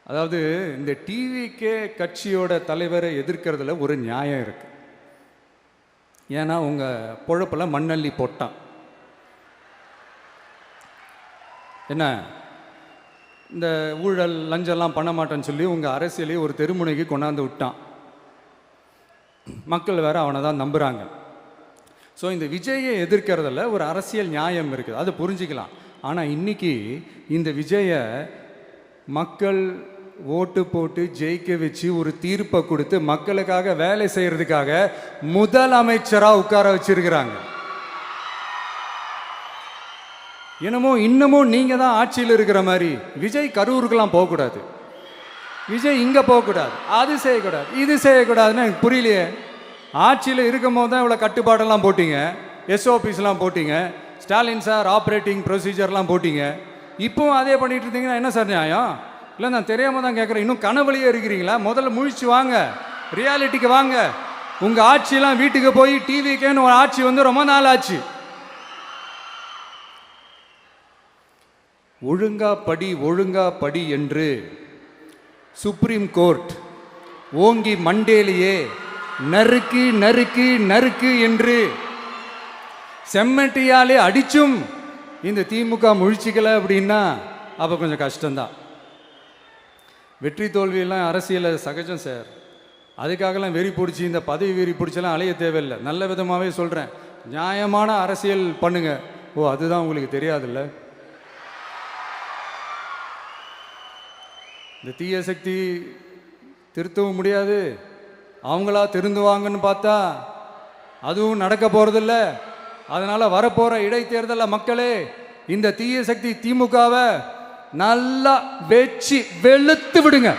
அதாவது இந்த டிவிகே கட்சியோட தலைவரை எதிர்க்கிறதுல ஒரு நியாயம் இருக்கு. ஏன்னா உங்கள் பொழப்பில் மண்ணள்ளி போட்டான். என்ன இந்த ஊழல் லஞ்சம்லாம் பண்ண மாட்டேன்னு சொல்லி உங்கள் அரசியலையே ஒரு தெருமுனைக்கு கொண்டாந்து விட்டான். மக்கள் வேற அவனை தான் நம்புகிறாங்க. ஸோ இந்த விஜயை எதிர்க்கிறதுல ஒரு அரசியல் நியாயம் இருக்குது, அதை புரிஞ்சுக்கலாம். ஆனால் இன்னைக்கு இந்த விஜயை மக்கள் ஓட்டு போட்டு ஜெயிக்க வச்சு ஒரு தீர்ப்பை கொடுத்து மக்களுக்காக வேலை செய்யறதுக்காக முதலமைச்சராக உட்கார வச்சிருக்கிறாங்க. என்னமோ இன்னமும் நீங்கள் தான் ஆட்சியில் இருக்கிற மாதிரி. விஜய் கரூருக்கெல்லாம் போகக்கூடாது, விஜய் இங்கே போகக்கூடாது, அது செய்யக்கூடாது, இது செய்யக்கூடாதுன்னு எனக்கு புரியலையே. ஆட்சியில் இருக்கும் போது தான் இவ்வளோ கட்டுப்பாடெல்லாம் போட்டிங்க, எஸ்ஓபிஸ்லாம் போட்டிங்க, ஸ்டாலின் சார் ஆப்ரேட்டிங் ப்ரொசீஜர்லாம் போட்டிங்க. இப்போவும் அதே பண்ணிட்டு இருந்தீங்கன்னா என்ன சார் நியாயம்? இல்லை, நான் தெரியாமல் தான் கேட்குறேன். இன்னும் கனவுலையே இருக்கிறீங்களா? முதல்ல முழிச்சு வாங்க, ரியாலிட்டிக்கு வாங்க. உங்கள் ஆட்சியெல்லாம் வீட்டுக்கு போய் டிவிக்கேன்னு ஒரு ஆட்சி வந்து ரொம்ப நாள் ஆச்சு. ஒழுங்கா படி என்று சுப்ரீம் கோர்ட் ஓங்கி மண்டேலியே நறுக்கு நறுக்கு நறுக்கு என்று செம்மட்டியாலே அடிச்சும் இந்த திமுக முழிச்சிக்கல அப்படின்னா அப்போ கொஞ்சம் கஷ்டம்தான். வெற்றி தோல்வியெல்லாம் அரசியல் சகஜம் சார். அதுக்காகலாம் வெறி பிடிச்சி இந்த பதவி வெறி பிடிச்செல்லாம் அலைய தேவையில்லை. நல்ல விதமாகவே சொல்கிறேன், நியாயமான அரசியல் பண்ணுங்க. ஓ, அதுதான் உங்களுக்கு தெரியாதுல்ல? இந்த தீய சக்தி திருத்தவும் முடியாது, அவங்களா திருந்துவாங்கன்னு பார்த்தா அதுவும் நடக்க போகிறதில்ல. அதனால் வரப்போகிற இடைத்தேர்தலில் மக்களே இந்த தீய சக்தி திமுகவை நல்லா வெச்சு வெளுத்து விடுங்க.